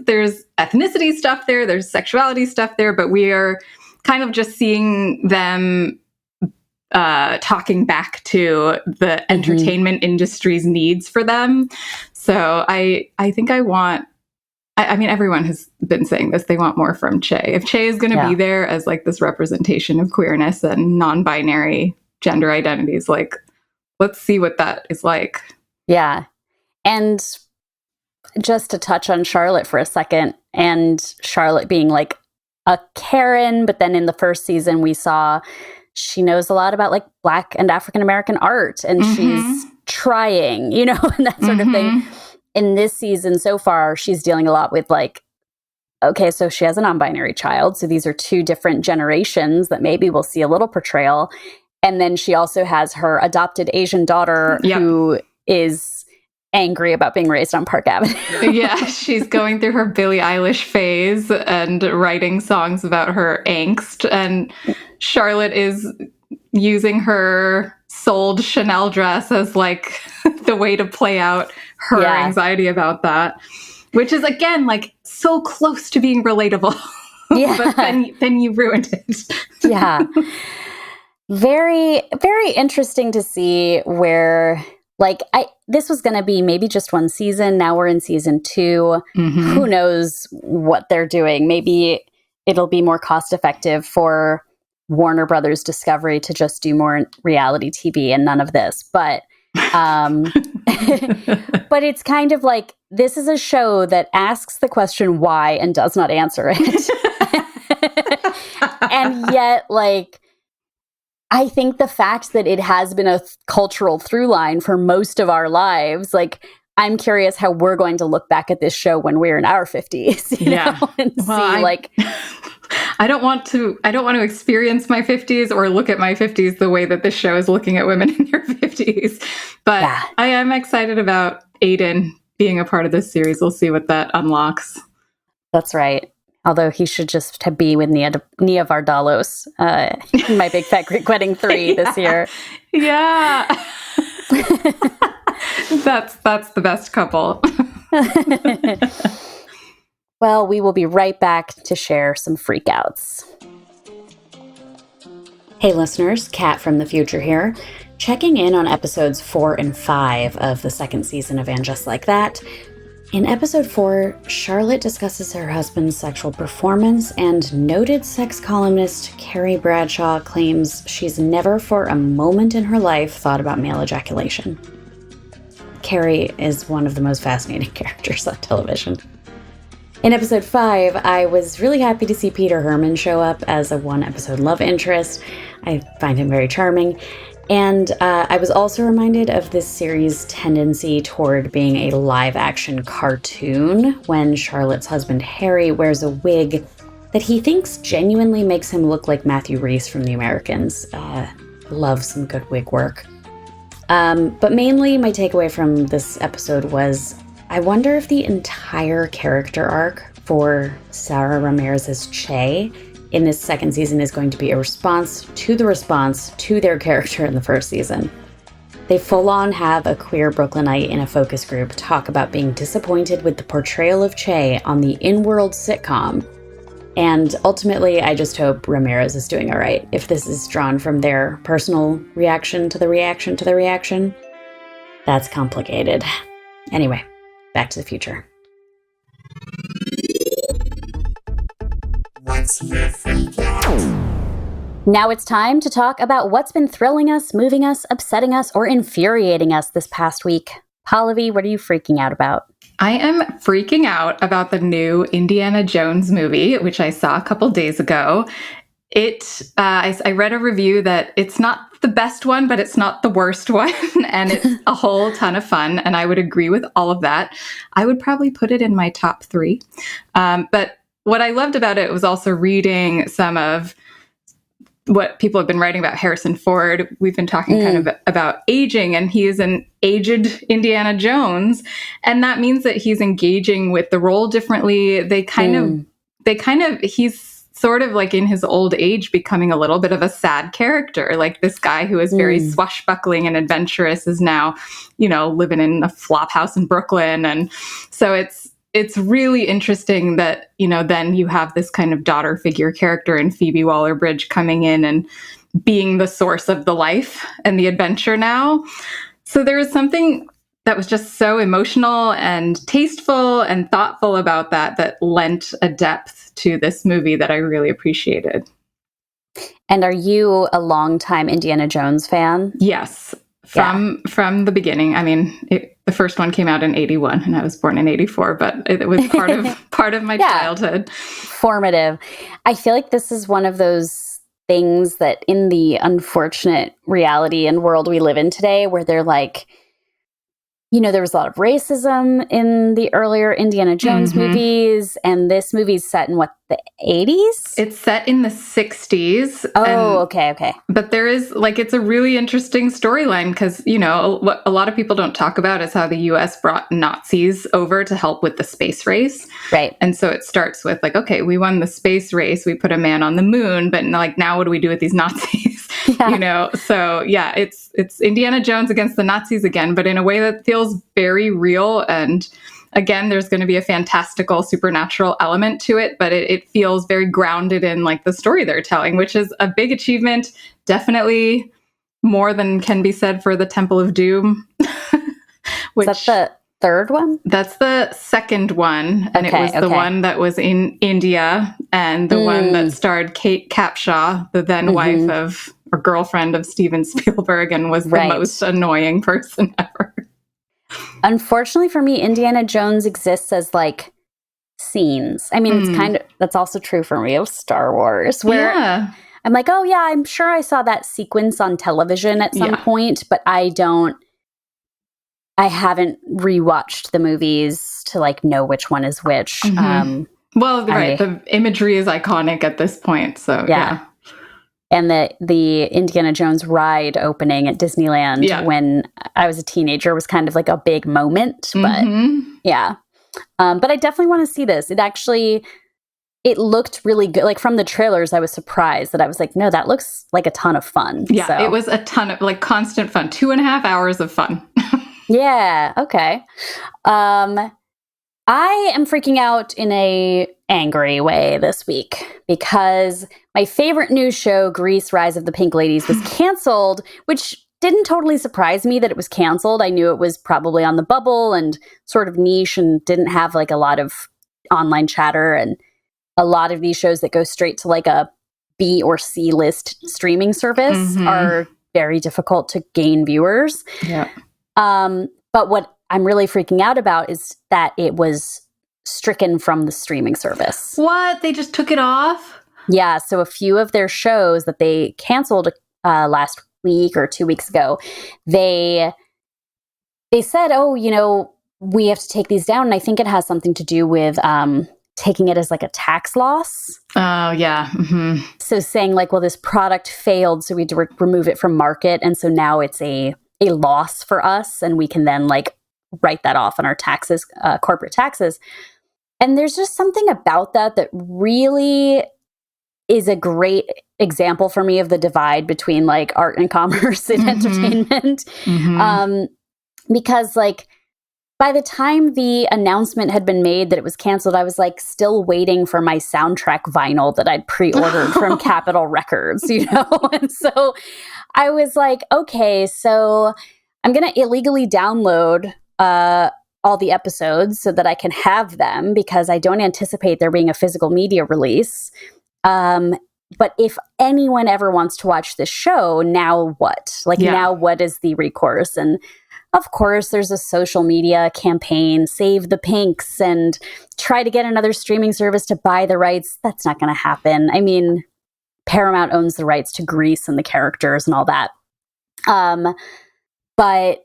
ethnicity stuff there. There's sexuality stuff there, but we are kind of just seeing them talking back to the entertainment industry's needs for them. So I think I mean, everyone has been saying this. They want more from Che. If Che is going to be there as like this representation of queerness and non-binary gender identities, like, let's see what that is like. Yeah. And just to touch on Charlotte for a second, and Charlotte being like a Karen, but then in the first season we saw she knows a lot about like Black and African American art, and she's trying, and that sort of thing. In this season so far, she's dealing a lot with like, okay, so she has a non-binary child. So these are two different generations that maybe we'll see a little portrayal. And then she also has her adopted Asian daughter who is angry about being raised on Park Avenue. Yeah, she's going through her Billie Eilish phase and writing songs about her angst. And Charlotte is using her sold Chanel dress as like the way to play out her anxiety about that. Which is, again, like so close to being relatable. Yeah. But then you ruined it. Yeah. Very, very interesting to see where, like, this was going to be maybe just one season. Now we're in season 2. Mm-hmm. Who knows what they're doing? Maybe it'll be more cost effective for Warner Brothers Discovery to just do more reality TV and none of this. But but it's kind of like, this is a show that asks the question why and does not answer it. And yet, like, I think the fact that it has been a cultural through line for most of our lives, like, I'm curious how we're going to look back at this show when we're in our 50s, you know, and see, like, I don't want to experience my 50s or look at my 50s the way that this show is looking at women in their 50s. But yeah. I am excited about Aiden being a part of this series. We'll see what that unlocks. That's right. Although he should just be with Nia Vardalos in My Big Fat Greek Wedding 3 this year. Yeah. That's the best couple. Well, we will be right back to share some freakouts. Hey listeners, Kat from the future here, checking in on episodes 4 and 5 of the second season of And Just Like That. In episode 4, Charlotte discusses her husband's sexual performance, and noted sex columnist Carrie Bradshaw claims she's never for a moment in her life thought about male ejaculation. Carrie is one of the most fascinating characters on television. In episode 5, I was really happy to see Peter Herman show up as a one-episode love interest. I find him very charming. And I was also reminded of this series' tendency toward being a live-action cartoon when Charlotte's husband Harry wears a wig that he thinks genuinely makes him look like Matthew Rhys from The Americans. Love some good wig work. But mainly my takeaway from this episode was, I wonder if the entire character arc for Sarah Ramirez's Che in this second season is going to be a response to their character in the first season. They full-on have a queer Brooklynite in a focus group talk about being disappointed with the portrayal of Che on the in-world sitcom. And ultimately, I just hope Ramirez is doing all right. If this is drawn from their personal reaction to the reaction to the reaction, that's complicated. Anyway, back to the future. What's your freak out? Now it's time to talk about what's been thrilling us, moving us, upsetting us, or infuriating us this past week. Pallavi, what are you freaking out about? I am freaking out about the new Indiana Jones movie, which I saw a couple days ago. I read a review that it's not the best one, but it's not the worst one, and it's a whole ton of fun, and I would agree with all of that. I would probably put it in my top 3. But what I loved about it was also reading some of what people have been writing about Harrison Ford. We've been talking kind of about aging, and he is an aged Indiana Jones. And that means that he's engaging with the role differently. He's sort of like in his old age becoming a little bit of a sad character. Like this guy who is very swashbuckling and adventurous is now, living in a flop house in Brooklyn. And so it's really interesting that, then you have this kind of daughter figure character in Phoebe Waller-Bridge coming in and being the source of the life and the adventure now. So there was something that was just so emotional and tasteful and thoughtful about that lent a depth to this movie that I really appreciated. And are you a longtime Indiana Jones fan? Yes. From the beginning. I mean, the first one came out in 1981 and I was born in 1984, but it was part of my childhood. Formative. I feel like this is one of those things that in the unfortunate reality and world we live in today, where they're like, there was a lot of racism in the earlier Indiana Jones movies, and this movie's set in the 80s? It's set in the 60s. Oh, okay. But there is, it's a really interesting storyline because, what a lot of people don't talk about is how the U.S. brought Nazis over to help with the space race. Right. And so it starts with okay, we won the space race, we put a man on the moon, but now what do we do with these Nazis? Yeah. So yeah, it's Indiana Jones against the Nazis again, but in a way that feels very real and again, there's going to be a fantastical supernatural element to it, but it feels very grounded in like the story they're telling, which is a big achievement. Definitely more than can be said for the Temple of Doom. Which, is that the third one? That's the second one. And it was the one that was in India, and the one that starred Kate Capshaw, the then wife of or girlfriend of Steven Spielberg, and was the most annoying person ever. Unfortunately for me, Indiana Jones exists as like scenes. I mean, it's kind of, that's also true for me of Star Wars, where I'm like, oh yeah, I'm sure I saw that sequence on television at some point, but I haven't rewatched the movies to like know which one is which. The imagery is iconic at this point, so yeah. And the Indiana Jones ride opening at Disneyland when I was a teenager was kind of like a big moment, but but I definitely want to see this. It looked really good. Like from the trailers, I was surprised that I was like, no, that looks like a ton of fun. Yeah, it was a ton of like constant fun, 2.5 hours of fun. Yeah. Okay. I am freaking out in a angry way this week because my favorite news show, Grease: Rise of the Pink Ladies, was canceled, which didn't totally surprise me that it was canceled. I knew it was probably on the bubble and sort of niche and didn't have like a lot of online chatter, and a lot of these shows that go straight to like a B or C list streaming service are very difficult to gain viewers. Yeah. But what I'm really freaking out about is that it was stricken from the streaming service. What? They just took it off? Yeah. So a few of their shows that they canceled last week or 2 weeks ago, they said, oh, we have to take these down. And I think it has something to do with taking it as like a tax loss. Oh, yeah. Mm-hmm. So saying like, well, this product failed, so we had to remove it from market. And so now it's a loss for us, and we can then like write that off on our taxes, corporate taxes. And there's just something about that really is a great example for me of the divide between like art and commerce and entertainment. Because like by the time the announcement had been made that it was canceled, I was like still waiting for my soundtrack vinyl that I'd pre-ordered from Capitol Records, And so I was like, okay, so I'm going to illegally download all the episodes so that I can have them, because I don't anticipate there being a physical media release. But if anyone ever wants to watch this show, now what? Now what is the recourse? And of course, there's a social media campaign, Save the Pinks, and try to get another streaming service to buy the rights. That's not going to happen. I mean, Paramount owns the rights to Grease and the characters and all that. But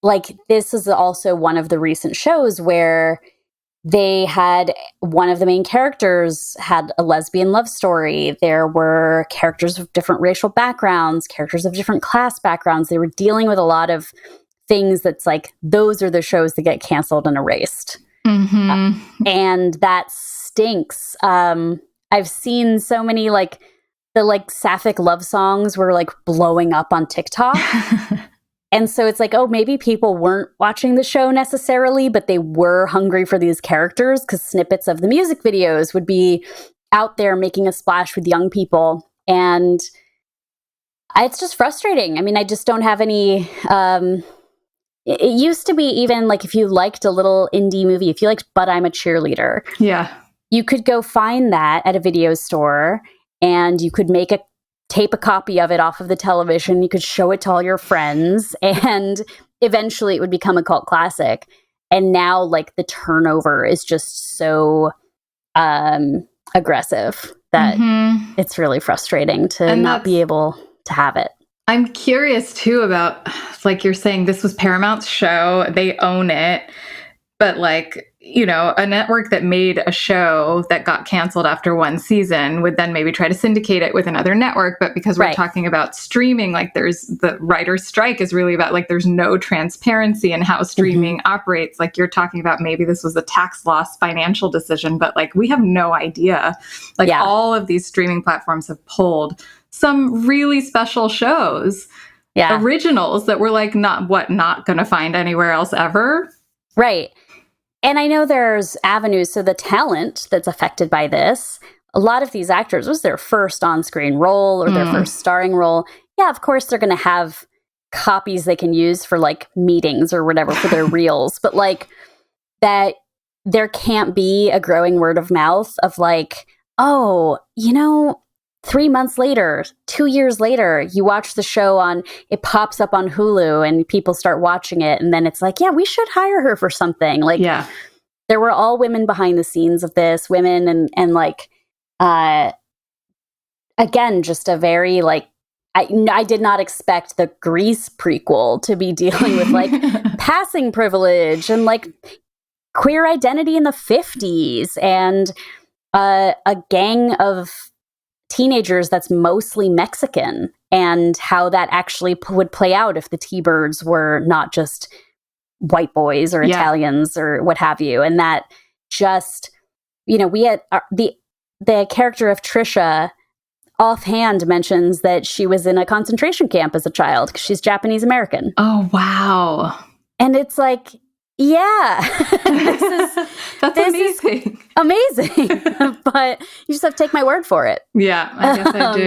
like, this is also one of the recent shows where they had one of the main characters had a lesbian love story. There were characters of different racial backgrounds, characters of different class backgrounds. They were dealing with a lot of things that's like, those are the shows that get canceled and erased. And that stinks. I've seen so many like the like sapphic love songs were like blowing up on TikTok. And so it's like, oh, maybe people weren't watching the show necessarily, but they were hungry for these characters because snippets of the music videos would be out there making a splash with young people. And it's just frustrating. I mean, I just don't have any... It used to be even like if you liked a little indie movie, if you liked But I'm a Cheerleader, you could go find that at a video store and you could tape a copy of it off of the television. You could show it to all your friends and eventually it would become a cult classic. And now like the turnover is just so aggressive that it's really frustrating to not be able to have it. I'm curious too about, like you're saying, this was Paramount's show. They own it. But like, a network that made a show that got canceled after one season would then maybe try to syndicate it with another network. But because we're talking about streaming, like there's the writer's strike is really about like there's no transparency in how streaming operates. Like you're talking about maybe this was a tax loss financial decision, but like we have no idea. Like all of these streaming platforms have pulled some really special shows, originals that we're like not going to find anywhere else ever. Right. And I know there's avenues. So the talent that's affected by this, a lot of these actors, was their first on-screen role or their first starring role. Yeah, of course they're going to have copies they can use for like meetings or whatever for their reels. But like that there can't be a growing word of mouth of like, oh, 3 months later, 2 years later, you watch the show it pops up on Hulu and people start watching it. And then it's like, yeah, we should hire her for something. Like, there were all women behind the scenes of this, women and like, again, just a very like, I did not expect the Grease prequel to be dealing with like passing privilege and like queer identity in the 50s and a gang of teenagers that's mostly Mexican and how that actually would play out if the T-Birds were not just white boys or Italians or what have you. And that just, we had the character of Trisha offhand mentions that she was in a concentration camp as a child because she's Japanese American. Oh, wow. And it's like, yeah, That's amazing. Amazing. But you just have to take my word for it. Yeah, I guess I do.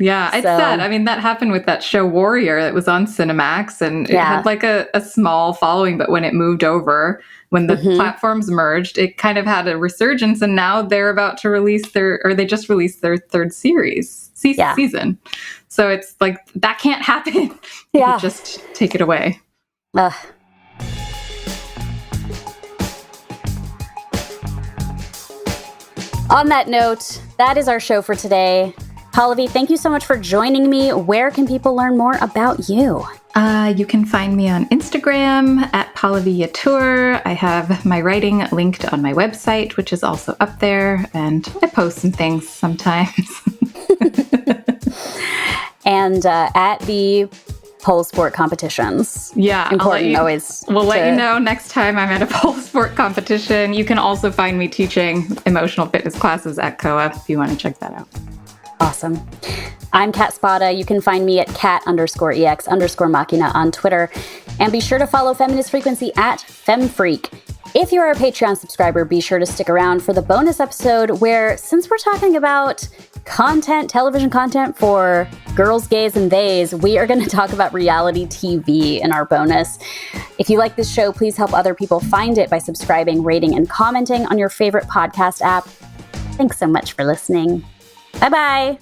Yeah, it's sad. I mean, that happened with that show Warrior that was on Cinemax, and it had like a small following, but when it moved over, when the platforms merged, it kind of had a resurgence, and now they're about to release they just released their third season. So it's like, that can't happen. You just take it away. On that note, that is our show for today. Pallavi, thank you so much for joining me. Where can people learn more about you? You can find me on Instagram at PALLAVI YETUR. I have my writing linked on my website, which is also up there, and I post some things sometimes. And at the pole sport competitions. Yeah. Important always. We'll let you know next time I'm at a pole sport competition. You can also find me teaching emotional fitness classes at COA if you want to check that out. Awesome. I'm Kat Spada. You can find me at cat_ex_machina on Twitter. And be sure to follow Feminist Frequency at FemFreak. If you are a Patreon subscriber, be sure to stick around for the bonus episode where, since we're talking about television content for girls, gays, and theys, we are going to talk about reality TV in our bonus. If you like this show, please help other people find it by subscribing, rating, and commenting on your favorite podcast app. Thanks so much for listening. Bye-bye.